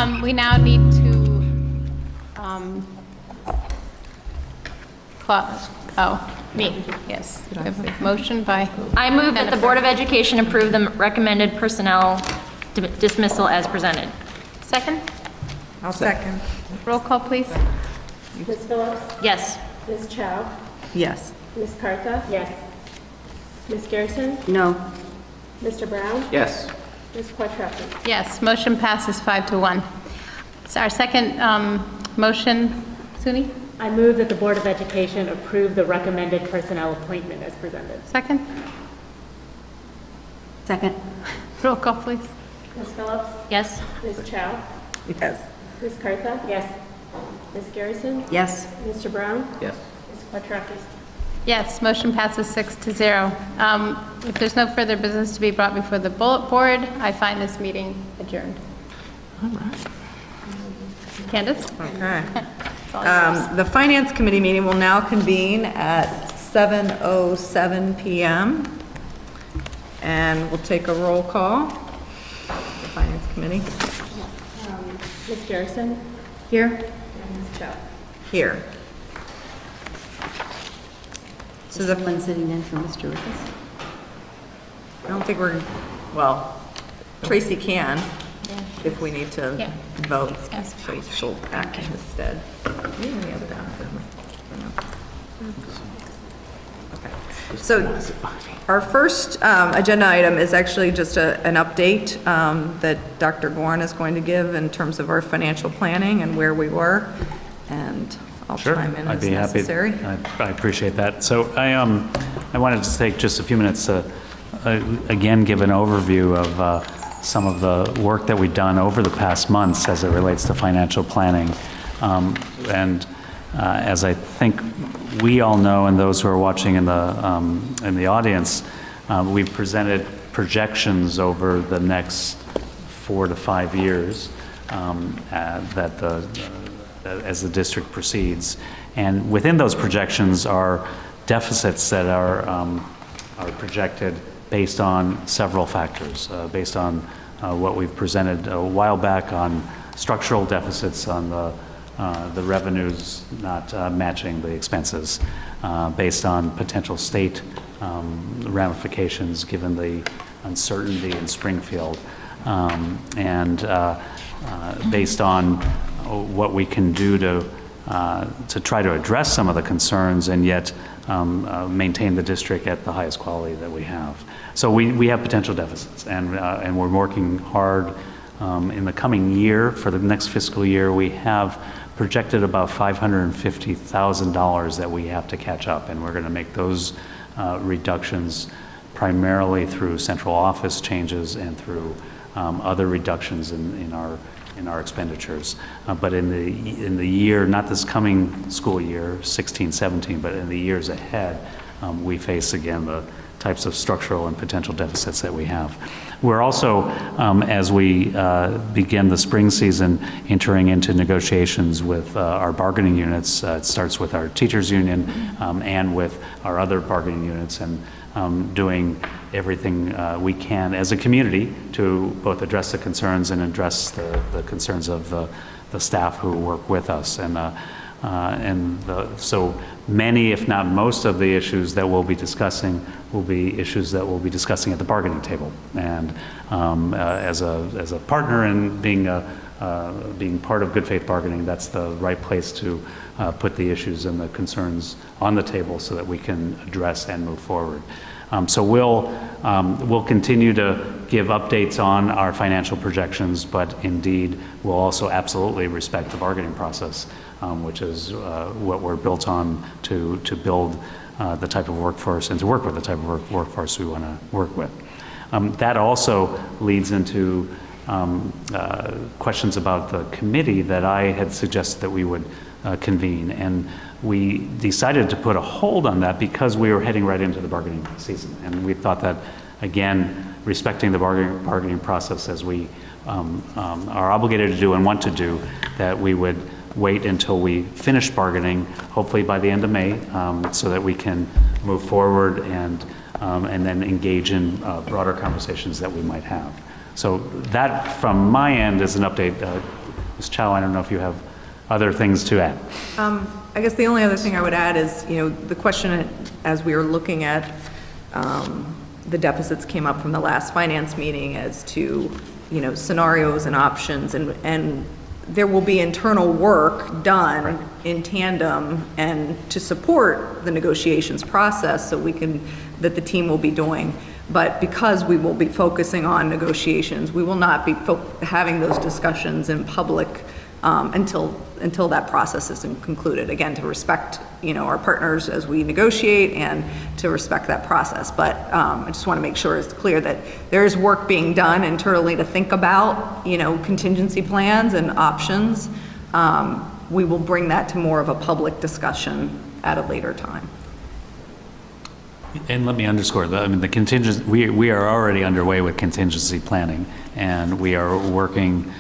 We now need to, yes. We have a motion by, I move that the Jennifer. Board of Education approve the recommended personnel dismissal as presented. Second? I'll second. Roll call, please. Ms. Phillips? Yes. Ms. Chow? Yes. Ms. Cartha? Yes. Ms. Garrison? No. Mr. Brown? Yes. Ms. Quattrocki? Yes, motion passes 5-1. So our second motion, Suni, I move that the Board of Education approve the recommended personnel appointment as presented. second? Second. Roll call, please. Ms. Phillips? Yes. Ms. Chow? Yes. Ms. Cartha? Yes. Ms. Garrison? Yes. Mr. Brown? Yes. Ms. Quattrocki? Yes, motion passes 6-0. If there's no further business to be brought before the board, I find this meeting adjourned. All right. Candace? Okay. It's all yours. The Finance Committee meeting will now convene at 7:07 PM. And we'll take a roll call. The Finance Committee. Ms. Garrison? Here. And Ms. Chow? Here. So the, Someone sitting in for Mr. Ricketts? I don't think we're, well, Tracy can, if we need to Yeah. vote. Yes. So she'll act instead. Okay. So our first agenda item is actually just an update that Dr. Gorn is going to give in terms of our financial planning and where we were. And I'll Sure, chime in I'd as be happy. necessary. I appreciate that. So I wanted to take just a few minutes to, again, give an overview of some of the work that we've done over the past months as it relates to financial planning. And as I think we all know, and those who are watching in the audience, we've presented projections over the next 4 to 5 years as the district proceeds. And within those projections are deficits that are projected based on several factors, based on what we've presented a while back on structural deficits on the revenues not matching the expenses, based on potential state ramifications given the uncertainty in Springfield, and based on what we can do to try to address some of the concerns and yet maintain the district at the highest quality that we have. So we have potential deficits, and we're working hard in the coming year. For the next fiscal year, we have projected about $550,000 that we have to catch up, and we're going to make those reductions primarily through central office changes and through other reductions in our expenditures. But in the year, not this coming school year, 16-17, but in the years ahead, we face again the types of structural and potential deficits that we have. We're also, as we begin the spring season, entering into negotiations with our bargaining units. It starts with our teachers union and with our other bargaining units, and doing everything we can as a community to both address the concerns and address the concerns of the staff who work with us. So many, if not most, of the issues that we'll be discussing will be issues that we'll be discussing at the bargaining table. And as a partner in being part of good faith bargaining, that's the right place to put the issues and the concerns on the table so that we can address and move forward. So we'll continue to give updates on our financial projections, but indeed we'll also absolutely respect the bargaining process, which is what we're built on to build the type of workforce and to work with the type of workforce we want to work with. That also leads into questions about the committee that I had suggested that we would convene. And we decided to put a hold on that because we were heading right into the bargaining season. And we thought that, again, respecting the bargaining process as we are obligated to do and want to do, that we would wait until we finish bargaining, hopefully by the end of May, so that we can move forward and then engage in broader conversations that we might have. So that, from my end, is an update. Ms. Chow, I don't know if you have other things to add. I guess the only other thing I would add is, the question as we were looking at the deficits came up from the last finance meeting as to, scenarios and options, and there will be internal work done in tandem and to support the negotiations process that the team will be doing. But because we will be focusing on negotiations, we will not be having those discussions in public until that process is concluded. Again, to respect, our partners as we negotiate and to respect that process. But I just want to make sure it's clear that there is work being done internally to think about, contingency plans and options. We will bring that to more of a public discussion at a later time. And let me underscore, the contingency, we are already underway with contingency planning, and we are working,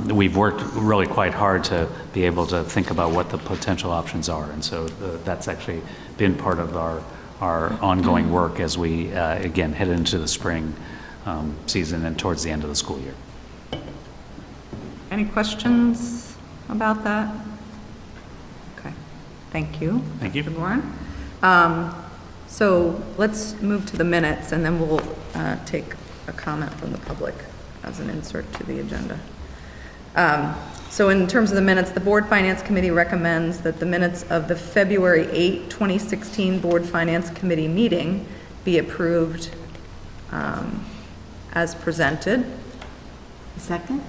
we've worked really quite hard to be able to think about what the potential options are. And so that's actually been part of our ongoing work as we, again, head into the spring season and towards the end of the school year. Any questions about that? Okay, thank you. Thank you. Dr. Warren. So let's move to the minutes, and then we'll take a comment from the public as an insert to the agenda. So in terms of the minutes, the Board Finance Committee recommends that the minutes of the February 8, 2016 Board Finance Committee meeting be approved as presented. Second?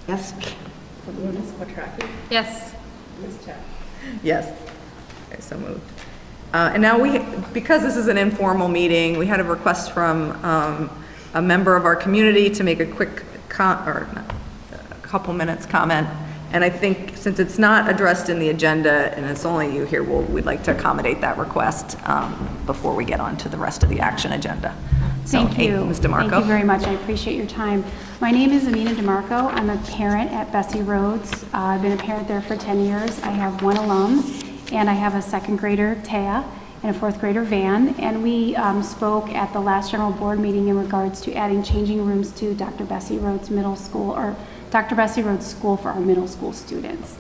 Yes. Ms. Quattrocki? Yes. Ms. Chow? Yes. Okay, so moved. And now because this is an informal meeting, we had a request from a member of our community to make a quick a couple minutes comment. And I think since it's not addressed in the agenda and it's only you here, we'd like to accommodate that request before we get on to the rest of the action agenda. So, Thank you. Ms. DeMarco. Thank you very much. I appreciate your time. My name is Amina DeMarco. I'm a parent at Bessie Rhodes. I've been a parent there for 10 years. I have one alum, and I have a second grader, Taya, and a fourth grader, Van. And we spoke at the last general board meeting in regards to adding changing rooms to Dr. Bessie Rhodes Middle School, or Dr. Bessie Rhodes School for our middle school students.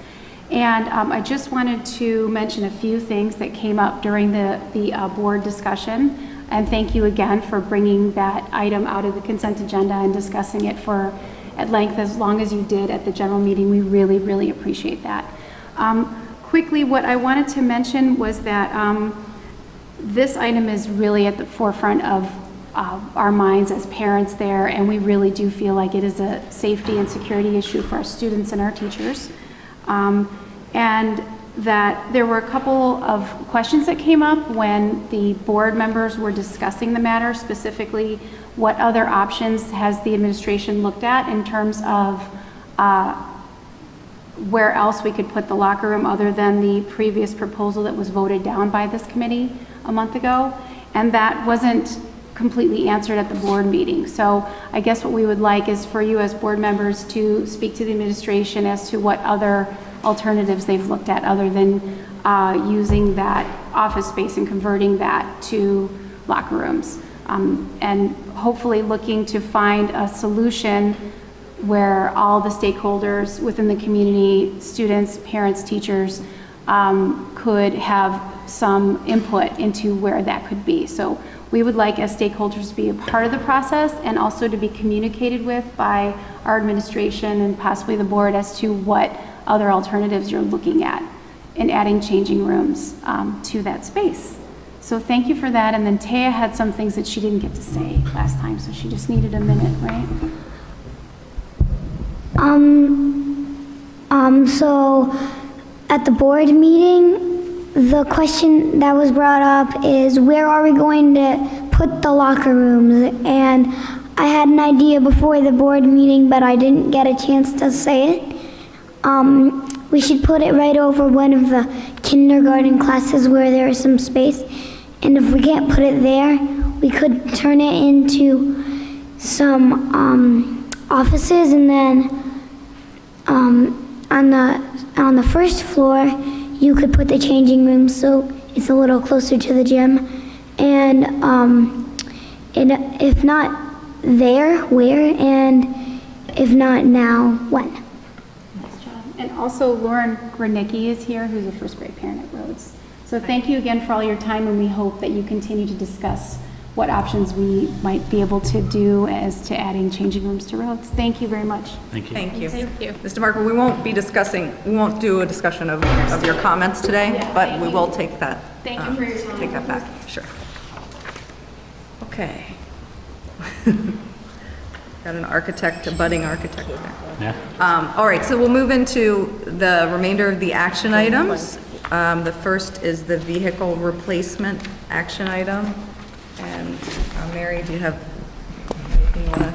And I just wanted to mention a few things that came up during the board discussion. And thank you again for bringing that item out of the consent agenda and discussing it at length as long as you did at the general meeting. We really, really appreciate that. Quickly, what I wanted to mention was that this item is really at the forefront of our minds as parents there, and we really do feel like it is a safety and security issue for our students and our teachers. And that there were a couple of questions that came up when the board members were discussing the matter, specifically what other options has the administration looked at in terms of where else we could put the locker room other than the previous proposal that was voted down by this committee a month ago. And that wasn't completely answered at the board meeting. So I guess what we would like is for you as board members to speak to the administration as to what other alternatives they've looked at other than using that office space and converting that to locker rooms. And hopefully looking to find a solution where all the stakeholders within the community, students, parents, teachers, could have some input into where that could be. So we would like as stakeholders to be a part of the process and also to be communicated with by our administration and possibly the board as to what other alternatives you're looking at in adding changing rooms to that space. So thank you for that. And then Taya had some things that she didn't get to say last time, so she just needed a minute, right? So at the board meeting, the question that was brought up is where are we going to put the locker rooms? And I had an idea before the board meeting, but I didn't get a chance to say it. We should put it right over one of the kindergarten classes where there is some space. And if we can't put it there, we could turn it into some offices, and then on the first floor, you could put the changing room so it's a little closer to the gym. And if not there, where? And if not now, when? Nice job. And also Lauren Granicki is here, who's a first grade parent at Rhodes. So thank you again for all your time, and we hope that you continue to discuss what options we might be able to do as to adding changing rooms to Rhodes. Thank you very much. Thank you. Thank you. Thank you. Mr. Marco, we won't do a discussion of your comments today, but we will take that. Thank you for your time. Take that back, sure. Okay. Got an architect, a budding architect there. Yeah. All right, so we'll move into the remainder of the action items. The first is the vehicle replacement action item. And Mary, do you have anything you want to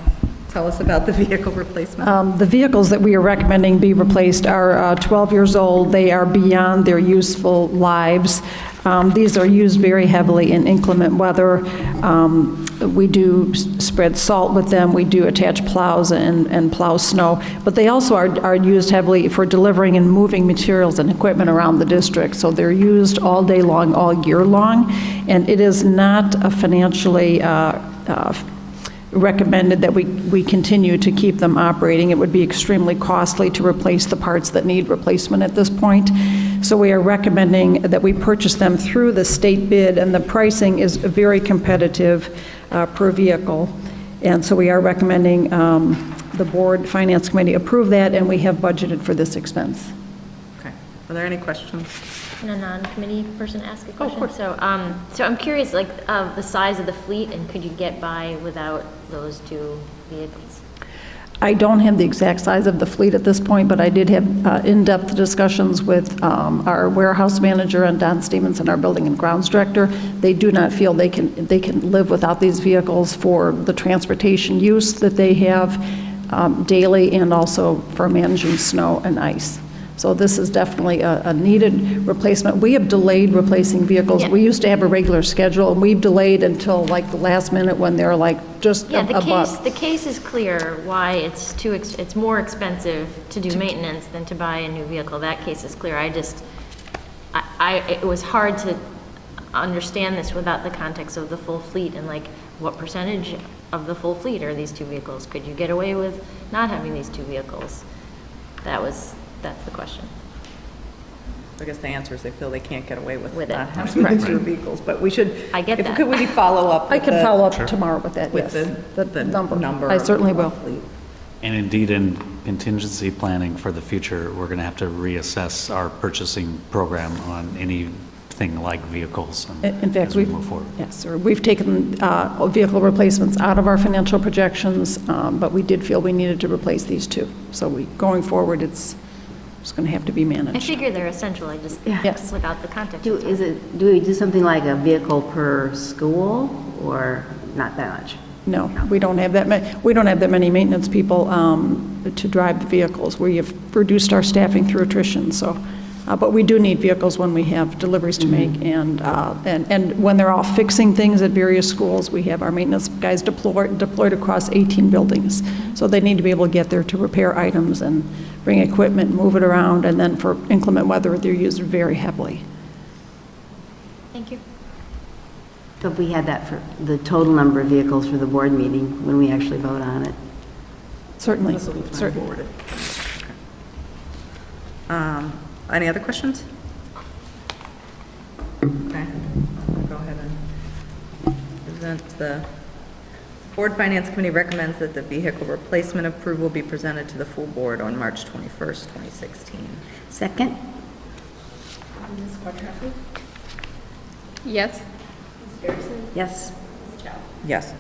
tell us about the vehicle replacement? The vehicles that we are recommending be replaced are 12 years old. They are beyond their useful lives. These are used very heavily in inclement weather. We do spread salt with them. We do attach plows and plow snow. But they also are used heavily for delivering and moving materials and equipment around the district. So they're used all day long, all year long. And it is not a financially recommended that we continue to keep them operating. It would be extremely costly to replace the parts that need replacement at this point. So we are recommending that we purchase them through the state bid, and the pricing is very competitive per vehicle. And so we are recommending the Board Finance Committee approve that, and we have budgeted for this expense. Okay, are there any questions? Can a non-committee person ask a question? So I'm curious, like, of the size of the fleet, and could you get by without those two vehicles? I don't have the exact size of the fleet at this point, but I did have in-depth discussions with our warehouse manager and Don Stevenson, our building and grounds director. They do not feel they can live without these vehicles for the transportation use that they have daily, and also for managing snow and ice. So this is definitely a needed replacement. We have delayed replacing vehicles. Yeah. We used to have a regular schedule, and we've delayed until like the last minute when they're like just Yeah, a buck. the case is clear why it's more expensive to do maintenance than to buy a new vehicle. That case is clear. It was hard to understand this without the context of the full fleet, and like, what percentage of the full fleet are these two vehicles? Could you get away with not having these two vehicles? That's the question. I guess the answer is they feel they can't get away with With it. not having two vehicles, but we should. I get that. Could we follow up? I with can the- follow up tomorrow with that, With yes. the number. I certainly of will. fleet. And indeed, in contingency planning for the future, we're going to have to reassess our purchasing program on anything like vehicles In fact, as we move forward. yes, sir. We've taken vehicle replacements out of our financial projections, but we did feel we needed to replace these two. So going forward, it's going to have to be I managed. figure they're essential, Yes. without the context. Do we do something like a vehicle per school, or not that much? No, we don't have that many, maintenance people to drive the vehicles. We have reduced our staffing through attrition, so, but we do need vehicles when we have deliveries to make, and when they're all fixing things at various schools, we have our maintenance guys deployed across 18 buildings. So they need to be able to get there to repair items and bring equipment, move it around, and then for inclement weather, they're used very heavily. Thank you. So if we had that for the total number of vehicles for the board meeting, when we actually vote on it? Certainly, This will be certainly. forwarded. Any other questions? Okay, I'll go ahead and present the Board Finance Committee recommends that the vehicle replacement approval be presented to the full board on March 21st, 2016. Second? Ms. Quattrocki? Yes? Ms. Garrison? Yes. Ms. Chow? Yes.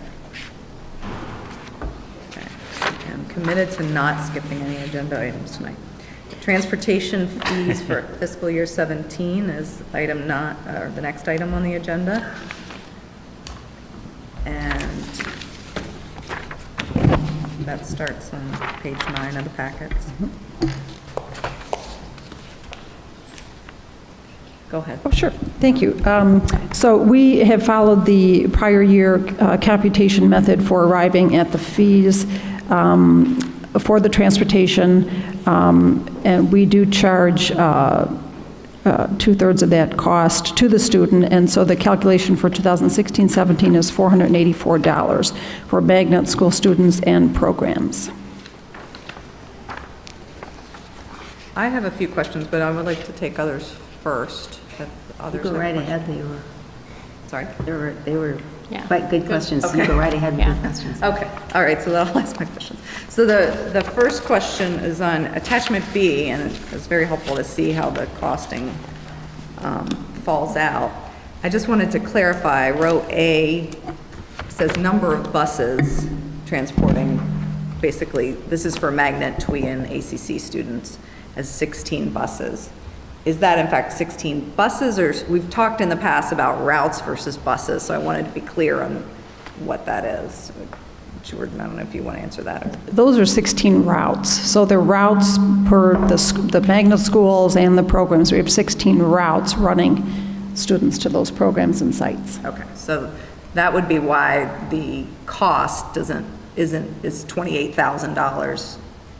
Okay. I'm committed to not skipping any agenda items tonight. Transportation fees for fiscal year 17 is the next item on the agenda. And that starts on page 9 of the packets. Go ahead. Oh, sure. Thank you. So we have followed the prior year computation method for arriving at the fees for the transportation, and we do charge two-thirds of that cost to the student, and so the calculation for 2016-17 is $484 for Magnet School students and programs. I have a few questions, but I would like to take others first. If others Go have right questions. ahead, Sorry. they were Yeah. quite good questions. You Okay. go right ahead with Yeah. your questions. Okay, all right, so that'll ask my questions. So the first question is on attachment B, and it's very helpful to see how the costing falls out. I just wanted to clarify, row A says number of buses transporting, basically, this is for Magnet, TWE, and ACC students, as 16 buses. Is that in fact 16 buses, or we've talked in the past about routes versus buses, so I wanted to be clear on what that is. Jordan, I don't know if you want to answer that. Or... Those are 16 routes. So they're routes per the Magnet schools and the programs. We have 16 routes running students to those programs and sites. Okay, so that would be why the cost is $28,000.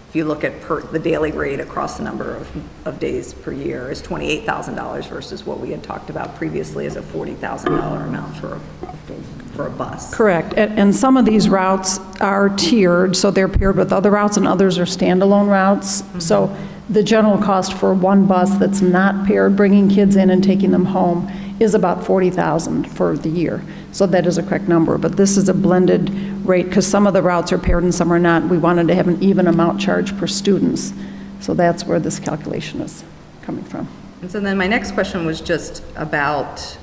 If you look at the daily rate across the number of days per year is $28,000 versus what we had talked about previously as a $40,000 amount for a bus. Correct. And some of these routes are tiered, so they're paired with other routes, and others are standalone routes. So the general cost for one bus that's not paired, bringing kids in and taking them home, is about $40,000 for the year. So that is a correct number, but this is a blended rate because some of the routes are paired and some are not. We wanted to have an even amount charged per students. So that's where this calculation is coming from. And so then my next question was just about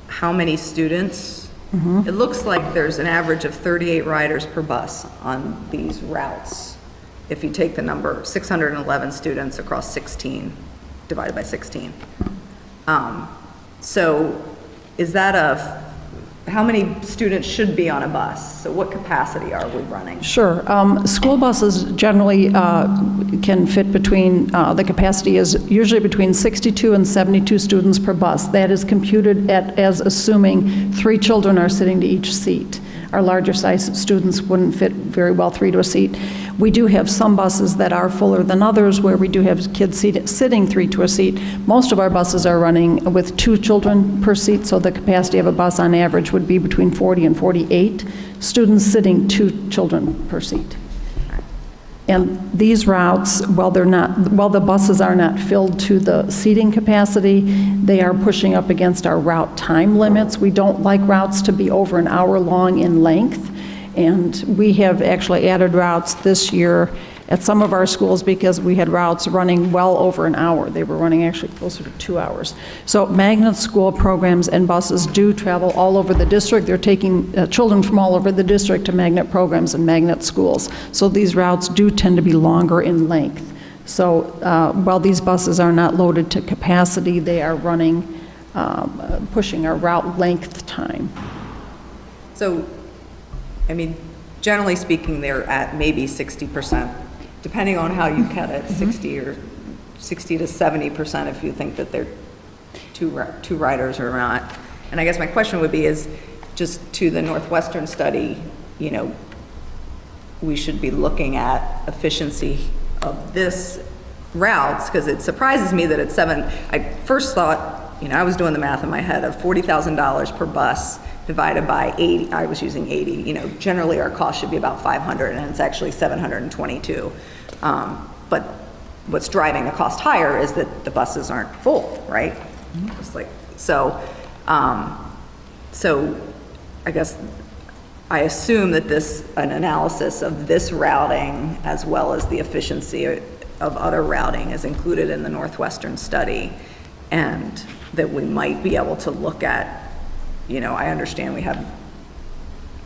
how many students. It looks like there's an average of 38 riders per bus on these routes. If you take the number, 611 students across 16, divided by 16. So is that how many students should be on a bus? So what capacity are we running? Sure. School buses generally can fit between, the capacity is usually between 62 and 72 students per bus. That is computed as assuming 3 children are sitting to each seat. Our larger size students wouldn't fit very well 3 to a seat. We do have some buses that are fuller than others where we do have kids sitting 3 to a seat. Most of our buses are running with 2 children per seat, so the capacity of a bus on average would be between 40 and 48 students sitting 2 children per seat. And these routes, while the buses are not filled to the seating capacity, they are pushing up against our route time limits. We don't like routes to be over an hour long in length. And we have actually added routes this year at some of our schools because we had routes running well over an hour. They were running actually closer to 2 hours. So Magnet School programs and buses do travel all over the district. They're taking children from all over the district to Magnet programs and Magnet schools. So these routes do tend to be longer in length. So while these buses are not loaded to capacity, they are running, pushing our route length time. So, I mean, generally speaking, they're at maybe 60%, depending on how you cut it, 60 to 70% if you think that they're two riders or not. And I guess my question would be is just to the Northwestern study, you know, we should be looking at efficiency of this routes, because it surprises me that it's I first thought, you know, I was doing the math in my head of $40,000 per bus divided by 80, I was using 80, you know, generally our cost should be about 500 and it's actually 722. But what's driving the cost higher is that the buses aren't full, right? It's like, so I guess I assume that an analysis of this routing as well as the efficiency of other routing is included in the Northwestern study, and that we might be able to look at, you know, I understand we have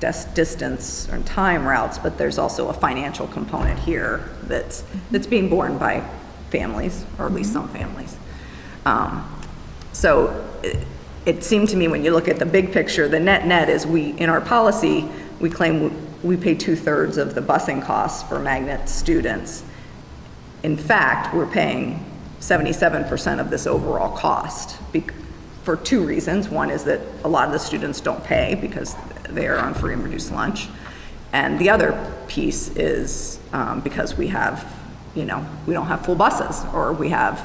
distance and time routes, but there's also a financial component here that's being borne by families, or at least some families. So it seemed to me when you look at the big picture, the net is in our policy, we claim we pay 2/3 of the busing costs for Magnet students. In fact, we're paying 77% of this overall cost for 2 reasons. One is that a lot of the students don't pay because they are on free and reduced lunch. And the other piece is because we have, you know, we don't have full buses, or we have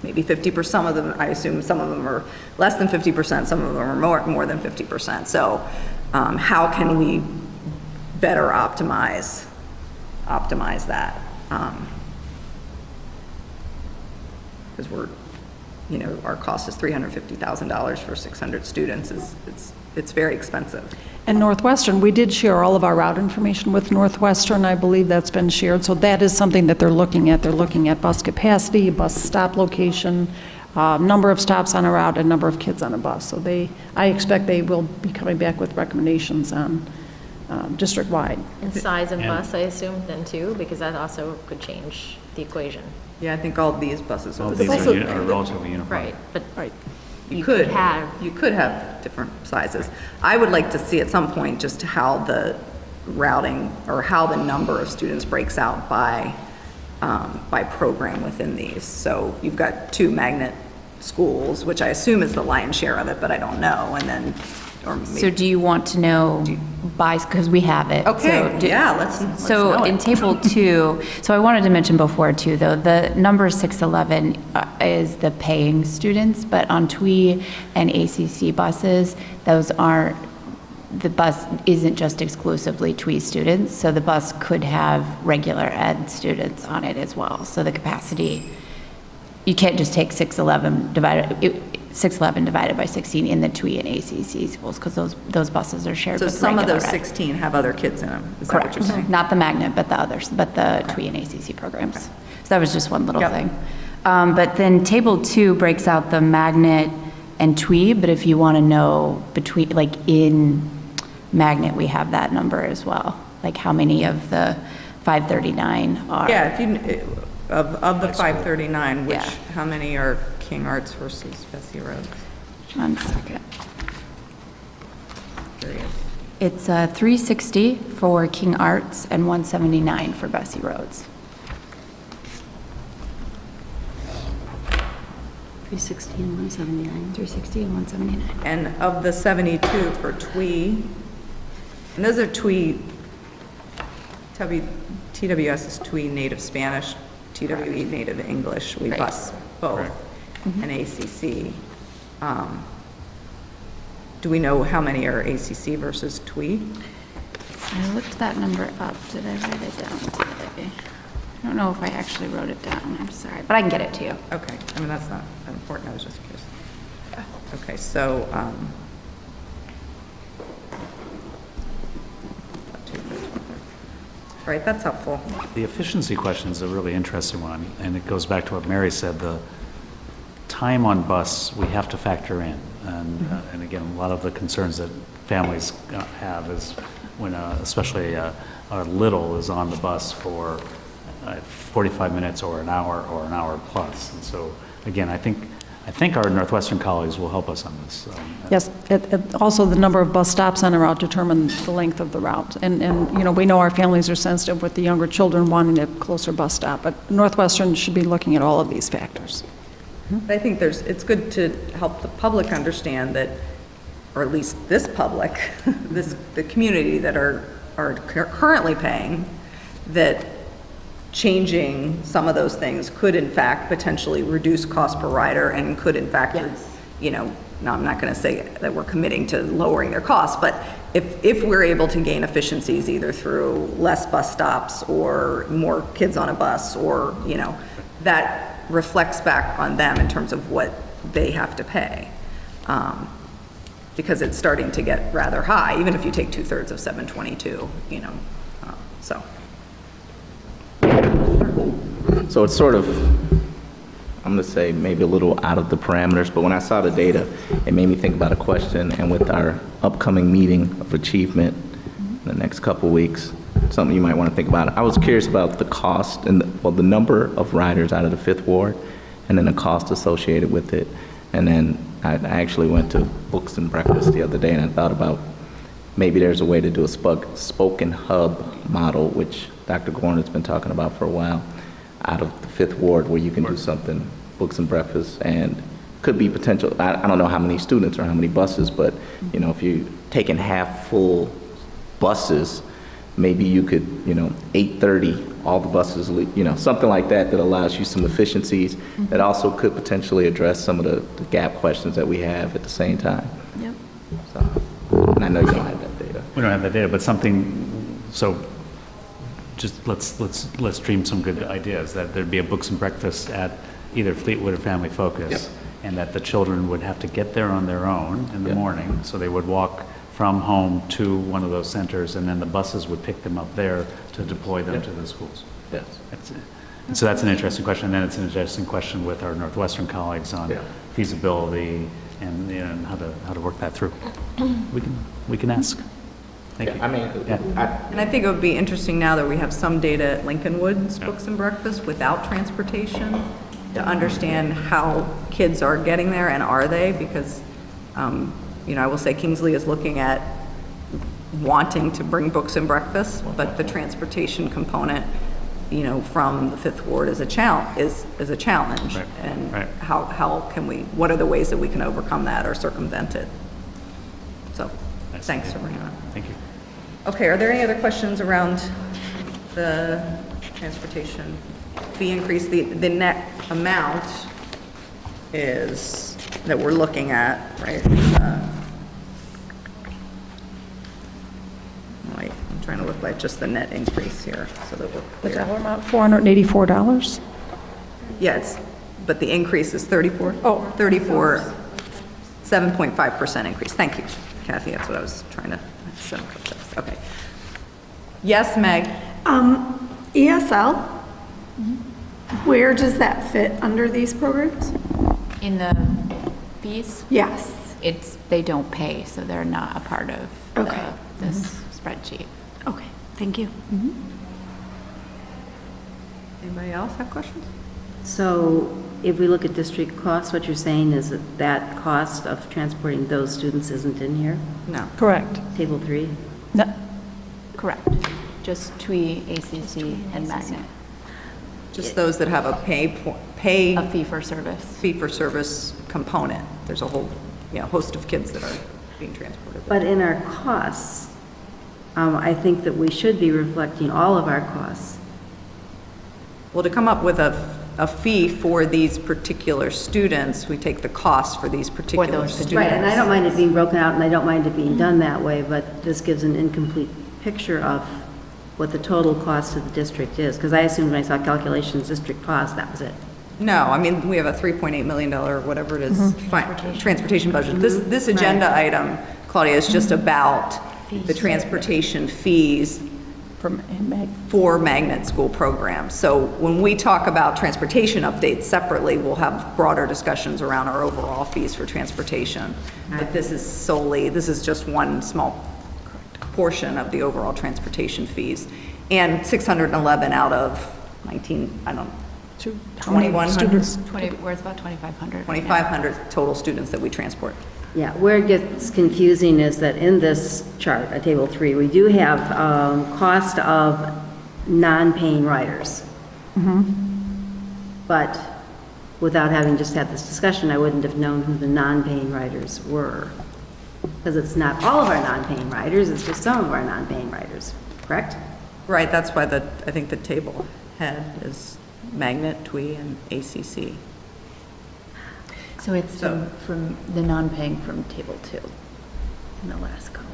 maybe 50%, of them, I assume some of them are less than 50%, some of them are more than 50%. So how can we better optimize that? Because our cost is $350,000 for 600 students. It's very expensive. And Northwestern, we did share all of our route information with Northwestern. I believe that's been shared. So that is something that they're looking at. They're looking at bus capacity, bus stop location, number of stops on a route, and number of kids on a bus. So I expect they will be coming back with recommendations on district-wide. And size of bus, I assume, then too, because that also could change the equation. Yeah, I think all these buses All are these the are same. are relatively uniform. Right, but Right. You could have different sizes. I would like to see at some point just how the routing or how the number of students breaks out by program within these. So you've got 2 magnet schools, which I assume is the lion's share of it, but I don't know, and then, or maybe. So do you want to know by, because we have it. Okay, So yeah, let's So know in it. table 2, so I wanted to mention before too, though, the number 611 is the paying students, but on TWE and ACC buses, those aren't, the bus isn't just exclusively TWE students, so the bus could have regular ed students on it as well. So the capacity, you can't just take 611 divided by 16 in the TWE and ACC schools, because those buses are shared So with some of regular those ed. 16 have other kids in them, is that what Correct. you're saying? Not the magnet, but the others, but the TWE and ACC programs. So that was just one little Yep. thing. But then table 2 breaks out the magnet and TWE, but if you want to know between, like in magnet, we have that number as well, like how many of the 539 are. Yeah, if you, of the 539, which, Yeah. how many are King Arts versus Bessie Rhodes? 1 second. Curious. It's 360 for King Arts and 179 for Bessie Rhodes. 360 and 179. 360 and 179. And of the 72 for TWE, and those are TWE, TWS is TWE Native Spanish, TWE Native English, we Right. bus both, and ACC. Do we know how many are ACC versus TWE? I looked that number up. Did I write it down today? I don't know if I actually wrote it down. I'm sorry, but I can get it to you. Okay, I mean, that's not that important, I was just curious. Okay, so, right, that's helpful. The efficiency question is a really interesting one, and it goes back to what Mary said, the time on bus we have to factor in. And again, a lot of the concerns that families have is when especially a little is on the bus for 45 minutes or an hour plus. And so, again, I think our Northwestern colleagues will help us on this. Yes, also the number of bus stops on a route determine the length of the route. And we know our families are sensitive with the younger children wanting a closer bus stop, but Northwestern should be looking at all of these factors. I think it's good to help the public understand that, or at least this public, the community that are currently paying, that changing some of those things could in fact potentially reduce cost per rider and could in fact, now I'm not going to say that we're committing to lowering their costs, but if we're able to gain efficiencies either through less bus stops or more kids on a bus, or, that reflects back on them in terms of what they have to pay. Because it's starting to get rather high, even if you take 2/3 of 722, so. So it's sort of, I'm going to say maybe a little out of the parameters, but when I saw the data, it made me think about a question, and with our upcoming meeting of achievement in the next couple weeks, something you might want to think about. I was curious about the cost and the number of riders out of the Fifth Ward, and then the cost associated with it. And then I actually went to Books and Breakfast the other day, and I thought about maybe there's a way to do a spoken hub model, which Dr. Gorn has been talking about for a while, out of the Fifth Ward, where you can do something, Books and Breakfast, and could be potential. I don't know how many students or how many buses, but if you're taking half full buses, maybe you could, 8:30, all the buses leave, something like that that allows you some efficiencies that also could potentially address some of the gap questions that we have at the same time. Yep. So, and I know you don't have that data. We don't have that data, but so just let's dream some good ideas, that there'd be a books and breakfast at either Fleetwood or Family Focus, Yep. and that the children would have to get there on their own in the Yep. morning, so they would walk from home to one of those centers, and then the buses would pick them up there to deploy them Yep. to the schools. Yes. And so that's an interesting question, and then it's an interesting question with our Northwestern colleagues on Yeah. feasibility and how to work that through. We can ask. Thank you. I mean, Yeah. And I think it would be interesting now that we have some data at Lincoln Woods Yeah. Books and Breakfast without transportation, to understand how kids are getting there, and are they? Because, I will say Kingsley is looking at wanting to bring books and breakfast, but the transportation component, from the Fifth Ward is a challenge. Right. And Right. how can we, what are the ways that we can overcome that or circumvent it? So, Nice. thanks for bringing that. Thank you. Okay, are there any other questions around the transportation fee increase? The net amount is, that we're looking at, right? Wait, I'm trying to look like just the net increase here, so that we're The clear. dollar amount, $484? Yeah, but the increase is 34? Oh. 34, 7.5% increase. Thank you, Kathy, that's what I was trying to, okay. Yes, Meg? ESL, where does that fit under these programs? In the fees, Yes. they don't pay, so they're not a part of Okay. this spreadsheet. Okay, thank you. Anybody else have questions? So if we look at district costs, what you're saying is that that cost of transporting those students isn't in here? No. Correct. Table 3? No. Correct. Just TWE, ACC, and Magnet. Just those that have a pay A fee for service. fee-for-service component. There's a whole, host of kids that are being transported. But in our costs, I think that we should be reflecting all of our costs. Well, to come up with a fee for these particular students, we take the cost for these particular those students. Right, and I don't mind it being broken out, and I don't mind it being done that way, but this gives an incomplete picture of what the total cost of the district is, because I assumed when I saw calculations, district cost, that was it. No, I mean, we have a $3.8 million, whatever it is, transportation budget. This agenda item, Claudia, is just about the transportation fees for magnet school programs. So when we talk about transportation updates separately, we'll have broader discussions around our overall fees for transportation. But this is just one small portion of the overall transportation fees. And 611 out of 19, I don't know, 2,100, 20, about 2,500. 2,500 total students that we transport. Yeah, where it gets confusing is that in this chart, at table 3, we do have cost of non-paying riders. But without having just had this discussion, I wouldn't have known who the non-paying riders were. Because it's not all of our non-paying riders, it's just some of our non-paying riders, correct? Right, that's why I think the table head is Magnet, TWE, and ACC. So it's from the non-paying from table 2 in the last column.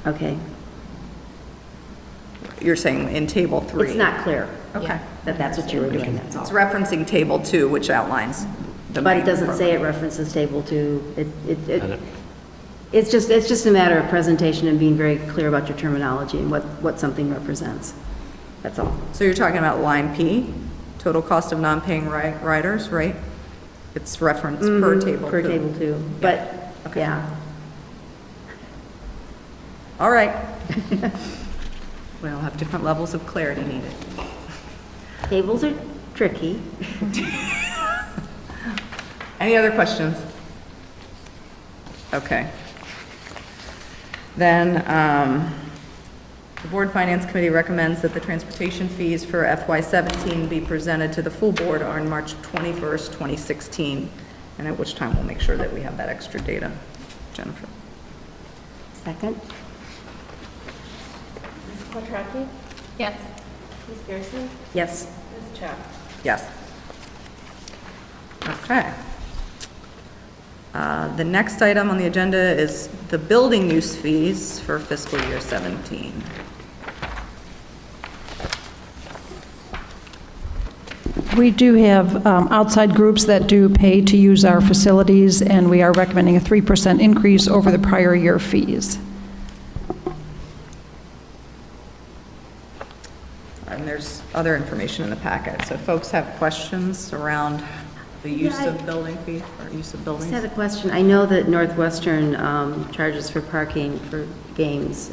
Okay. You're saying in table 3? It's not clear Okay. that that's what you were doing, that's all. It's referencing table 2, which outlines the But it magnet doesn't say it program. references table 2. It's just a matter of presentation and being very clear about your terminology and what something represents. That's all. So you're talking about line P, total cost of non-paying riders, right? It's referenced per table 2. Per table 2, but, Okay. yeah. All right. We all have different levels of clarity needed. Tables are tricky. Any other questions? Okay. Then, the Board Finance Committee recommends that the transportation fees for FY17 be presented to the full board on March 21st, 2016, and at which time we'll make sure that we have that extra data. Jennifer? Second? Quattrocki? Yes. Ms. Garrison? Yes. Ms. Chow? Yes. Okay. The next item on the agenda is the building use fees for fiscal year 17. We do have outside groups that do pay to use our facilities, and we are recommending a 3% increase over the prior year fees. And there's other information in the packet. So folks have questions around the use of building fees or use of I buildings? just had a question. I know that Northwestern charges for parking for games.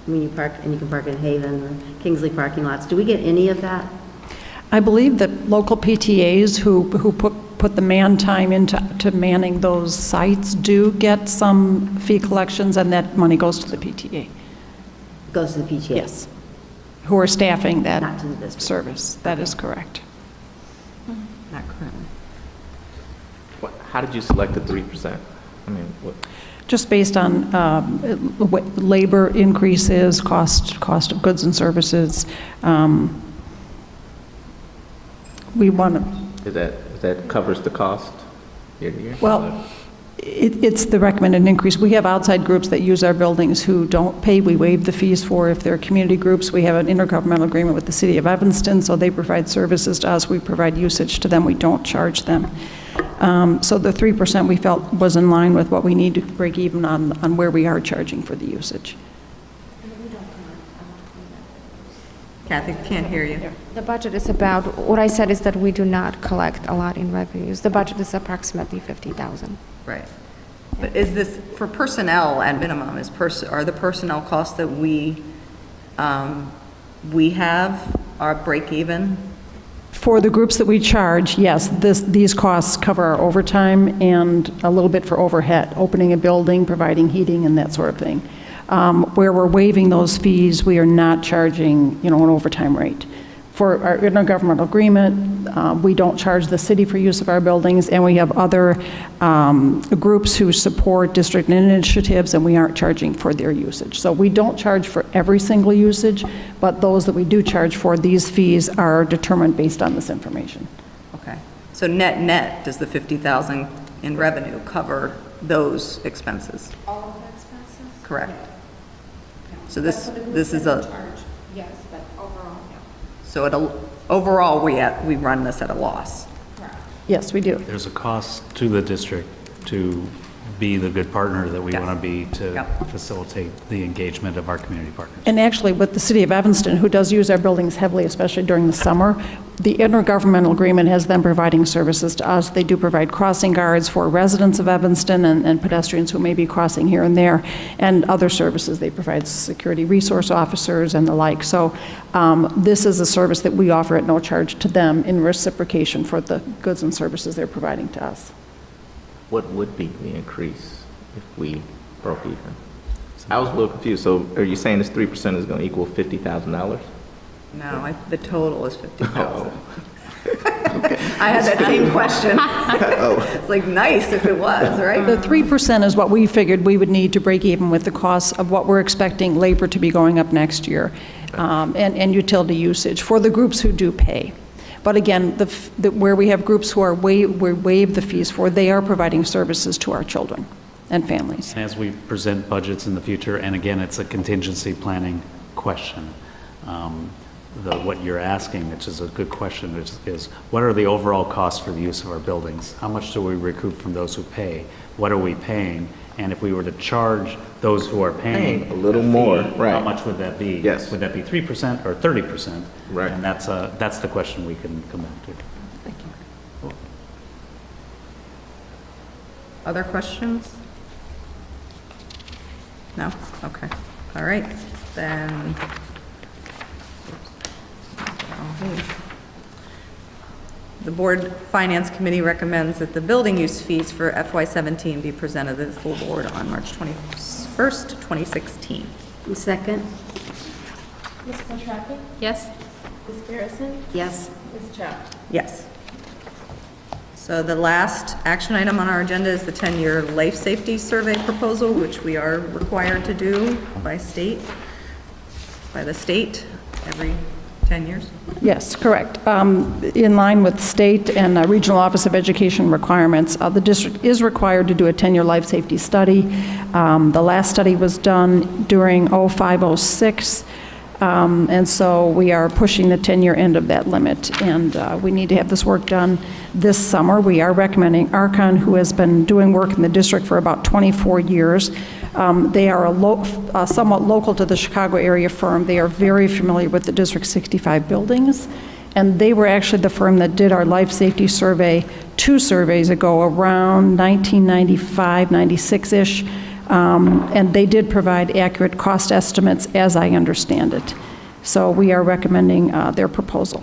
When you park, and you can park in Haven or Kingsley parking lots. Do we get any of that? I believe that local PTAs who put the man time into manning those sites do get some fee collections, and that money goes to the PTA. Goes to the PTA? Yes. Who are staffing that Not to the district. service. That is correct. Not currently. How did you select the 3%? I mean, what? Just based on labor increases, cost of goods and services. We want to, Is that covers the cost year to year? well, it's the recommended increase. We have outside groups that use our buildings who don't pay. We waive the fees for. If they're community groups, we have an intergovernmental agreement with the city of Evanston, so they provide services to us. We provide usage to them. We don't charge them. So the 3% we felt was in line with what we need to break even on where we are charging for the usage. Kathy, can't hear you. The budget is about, what I said is that we do not collect a lot in revenues. The budget is approximately 50,000. Right. But is this, for personnel at minimum, are the personnel costs that we have are break even? For the groups that we charge, yes, these costs cover our overtime and a little bit for overhead, opening a building, providing heating and that sort of thing. Where we're waiving those fees, we are not charging, an overtime rate. For our intergovernmental agreement, we don't charge the city for use of our buildings, and we have other groups who support district initiatives, and we aren't charging for their usage. So we don't charge for every single usage, but those that we do charge for, these fees are determined based on this information. Okay. So net, does the 50,000 in revenue cover those expenses? All of the expenses? Correct. So this is a, Yes, but overall, no. so overall, we run this at a loss. Yes, we do. There's a cost to the district to be the good partner that we Yes. want to be to Yep. facilitate the engagement of our community partners. And actually, with the city of Evanston, who does use our buildings heavily, especially during the summer, the intergovernmental agreement has them providing services to us. They do provide crossing guards for residents of Evanston and pedestrians who may be crossing here and there, and other services. They provide security resource officers and the like. So this is a service that we offer at no charge to them in reciprocation for the goods and services they're providing to us. What would be the increase if we broke even? I was a little confused. So are you saying this 3% is going to equal $50,000? No, the total is 50,000. I had that same question. It's like, nice if it was, right? The 3% is what we figured we would need to break even with the costs of what we're expecting labor to be going up next year, and utility usage for the groups who do pay. But again, where we have groups who we waive the fees for, they are providing services to our children and families. And as we present budgets in the future, and again, it's a contingency planning question. What you're asking, which is a good question, is what are the overall costs for the use of our buildings? How much do we recoup from those who pay? What are we paying? And if we were to charge those who are paying A little more, right. How much would that be? Yes. Would that be 3% or 30%? Right. And that's the question we can come back to. Thank you. Other questions? No? Okay. All right, then. The Board Finance Committee recommends that the building use fees for FY17 be presented to the full board on March 21st, 2016. Second? Ms. Quattrocki? Yes? Ms. Garrison? Yes. Ms. Chow? Yes. So the last action item on our agenda is the 10-year life safety survey proposal, which we are required to do by state. by the state every 10 years? Yes, correct. In line with state and Regional Office of Education requirements, the district is required to do a 10-year life safety study. The last study was done during 05-06, and so we are pushing the 10-year end of that limit, and we need to have this work done this summer. We are recommending Archon, who has been doing work in the district for about 24 years. They are somewhat local to the Chicago area firm. They are very familiar with the District 65 buildings, and they were actually the firm that did our life safety survey 2 surveys ago, around 1995, 96-ish, and they did provide accurate cost estimates, as I understand it. So we are recommending their proposal.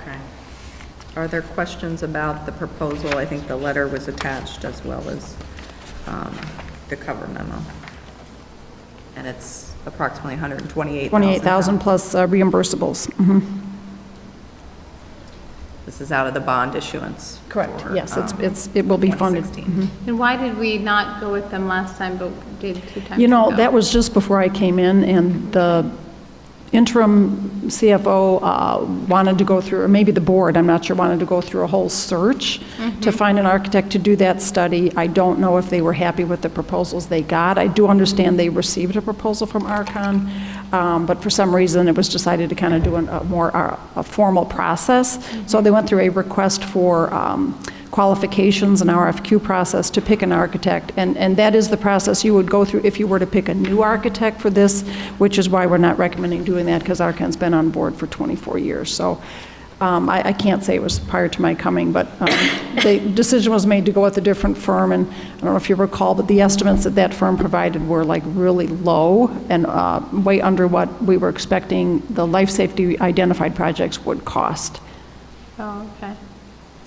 Okay. Are there questions about the proposal? I think the letter was attached as well as the cover memo. And it's approximately $128,000. $28,000 plus reimbursables. Mhm. This is out of the bond issuance. Correct, for, yes, it will be funded. 2016. And why did we not go with them last time, but did 2 times You know, ago? that was just before I came in, and the interim CFO wanted to go through, or maybe the board, I'm not sure, wanted to go through a whole search to find an architect to do that study. I don't know if they were happy with the proposals they got. I do understand they received a proposal from Archon, but for some reason it was decided to kind of do a formal process. So they went through a request for qualifications and RFQ process to pick an architect, and that is the process you would go through if you were to pick a new architect for this, which is why we're not recommending doing that, because Archon's been on board for 24 years. So I can't say it was prior to my coming, but the decision was made to go with a different firm, and I don't know if you recall, but the estimates that that firm provided were like really low and way under what we were expecting the life safety identified projects would cost. Oh, okay.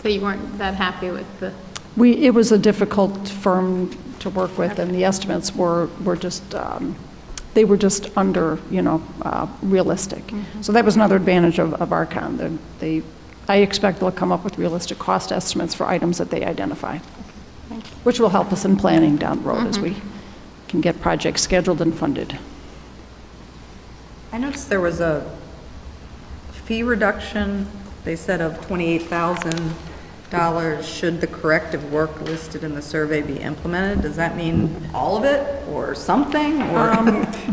So you weren't that happy with the... It was a difficult firm to work with, and the estimates were just, they were just under, realistic. So that was another advantage of Archon. I expect they'll come up with realistic cost estimates for items that they identify, which will help us in planning down the road as we can get projects scheduled and funded. I noticed there was a fee reduction, they said, of $28,000 should the corrective work listed in the survey be implemented. Does that mean all of it or something? Or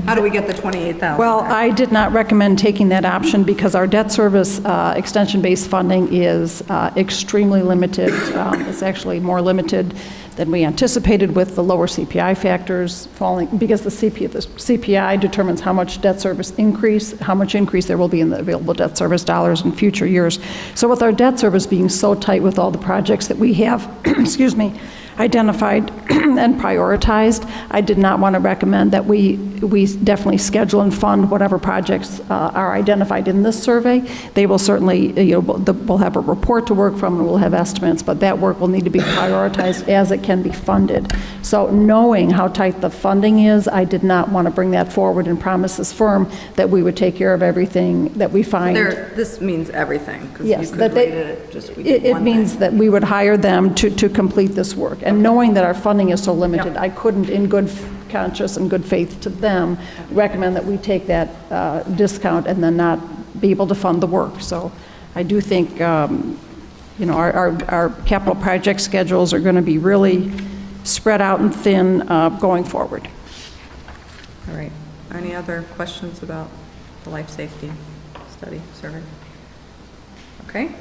how do we get the $28,000? Well, I did not recommend taking that option because our debt service extension-based funding is extremely limited. It's actually more limited than we anticipated with the lower CPI factors falling, because the CPI determines how much debt service increase, how much increase there will be in the available debt service dollars in future years. So with our debt service being so tight with all the projects that we have, excuse me, identified and prioritized, I did not want to recommend that we definitely schedule and fund whatever projects are identified in this survey. They will certainly, we'll have a report to work from and we'll have estimates, but that work will need to be prioritized as it can be funded. So knowing how tight the funding is, I did not want to bring that forward and promise this firm that we would take care of everything that we find. This means everything, because Yes, you that could rate it just we did it one means thing. that we would hire them to complete this work. And knowing that our funding is so limited, I couldn't, in good conscience and good faith to them, recommend that we take that discount and then not be able to fund the work. So I do think, our capital project schedules are going to be really spread out and thin going forward. All right. Any other questions about the life safety study survey? Okay.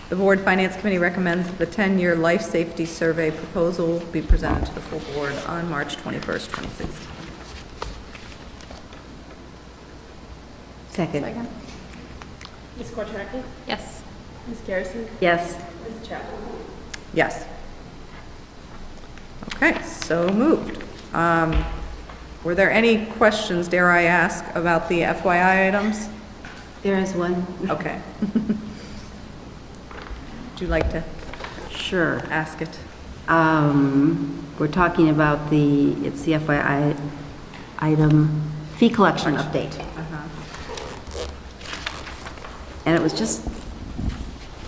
The Board Finance Committee recommends that the 10-year life safety survey proposal be presented to the full board on March 21st, 2016. Second. Ms. Korchnacki? Yes. Ms. Garrison? Yes. Ms. Chapman? Yes. Okay, so moved. Were there any questions, dare I ask, about the FYI items? There is one. Okay. Would you like to Sure. ask it? We're talking about it's the FYI item, fee collection update. And it was just,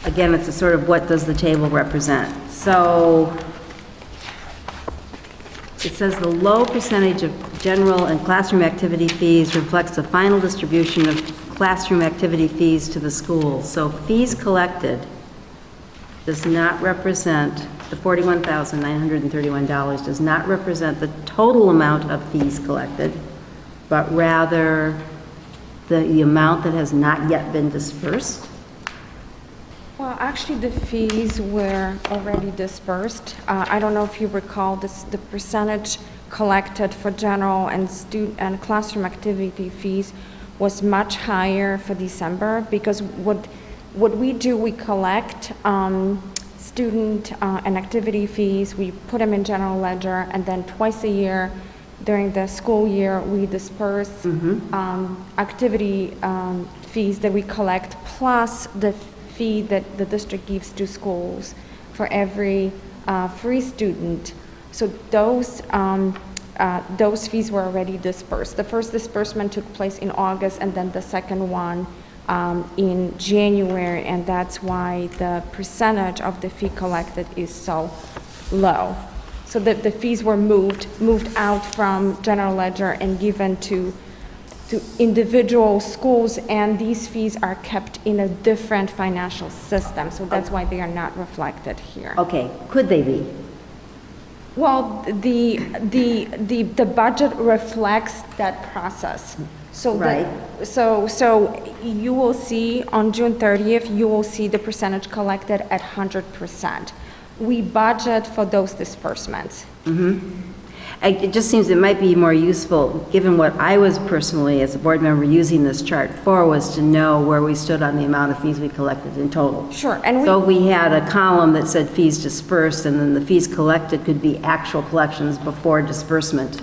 again, it's a sort of what does the table represent? So it says the low percentage of general and classroom activity fees reflects the final distribution of classroom activity fees to the schools. So fees collected does not represent, the $41,931 does not represent the total amount of fees collected, but rather the amount that has not yet been dispersed. Well, actually, the fees were already dispersed. I don't know if you recall this, the percentage collected for general and and classroom activity fees was much higher for December, because what we do, we collect student and activity fees, we put them in general ledger, and then twice a year during the school year, we disperse activity fees that we collect, plus the fee that the district gives to schools for every free student. So those fees were already dispersed. The first disbursement took place in August, and then the second one in January, and that's why the percentage of the fee collected is so low. So that the fees were moved out from general ledger and given to individual schools, and these fees are kept in a different financial system, so that's why they are not reflected here. Okay, could they be? Well, the budget reflects that process. So Right. So you will see on June 30th, you will see the percentage collected at 100%. We budget for those disbursements. It just seems it might be more useful, given what I was personally, as a board member, using this chart for, was to know where we stood on the amount of fees we collected in total. Sure, and So we had a column that said fees dispersed, and then the fees collected could be actual collections before disbursement.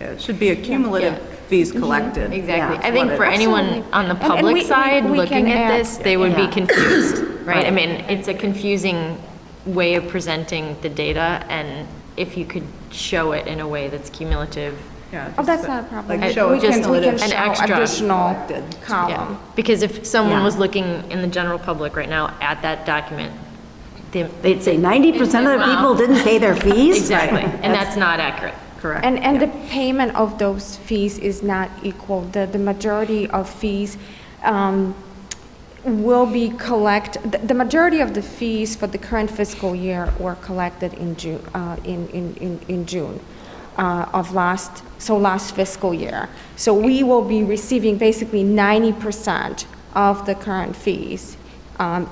Yeah, it should be a cumulative fees collected. Exactly. Yeah. I think for anyone on the public side we looking can at add- this, they would be Yeah. confused, right? I mean, it's a confusing way of presenting the data, and if you could show it in a way that's cumulative. Yeah, Oh, that's not a problem. like show a We can cumulative show an extra additional collected. column. Because if someone Yeah. was looking in the general public right now at that document, They'd say 90% of the people didn't pay their fees? exactly, and that's not accurate. Correct. And the payment of those fees is not equal. The majority of fees will be the majority of the fees for the current fiscal year were collected in June, in June of last fiscal year. So we will be receiving basically 90% of the current fees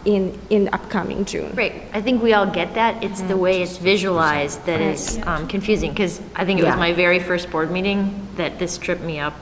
in upcoming June. Right, I think we all get that, it's the way it's visualized that is confusing, because I think it was Yeah. my very first board meeting that this tripped me up.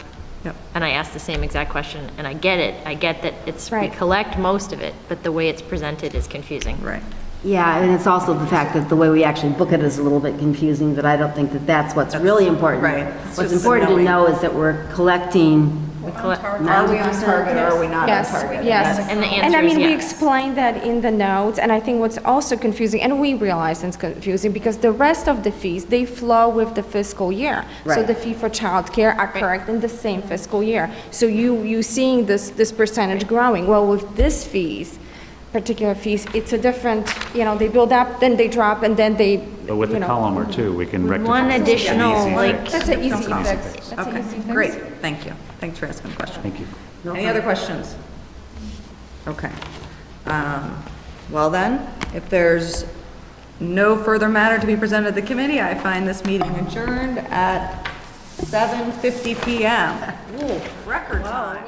Yep. And I asked the same exact question, and I get it, I get that we Right. collect most of it, but the way it's presented is confusing. Right. Yeah, and it's also the fact that the way we actually book it is a little bit confusing, but I don't think that that's what's really important. right. It's What's just the important to knowing. know is that we're collecting Are we on target or are we not on Yes, target? yes. And the And I answer is mean, we yes. explained that in the notes, and I think what's also confusing, and we realize it's confusing, because the rest of the fees, they flow with the fiscal year. So Right. the fee for childcare are correct in the same fiscal year. So you seeing this percentage growing. Well, with this fees, particular fees, it's a different, they build up, then they drop, and then they, But with a column or two, we can rectify. One it. additional, Easy like- fix. that's an easy Okay. fix. That's an Okay, easy fix. great, thank you. Thanks for asking the question. Thank you. Any other questions? Okay. Well then, if there's no further matter to be presented to the committee, I find this meeting adjourned at 7:50 PM. Ooh, record time.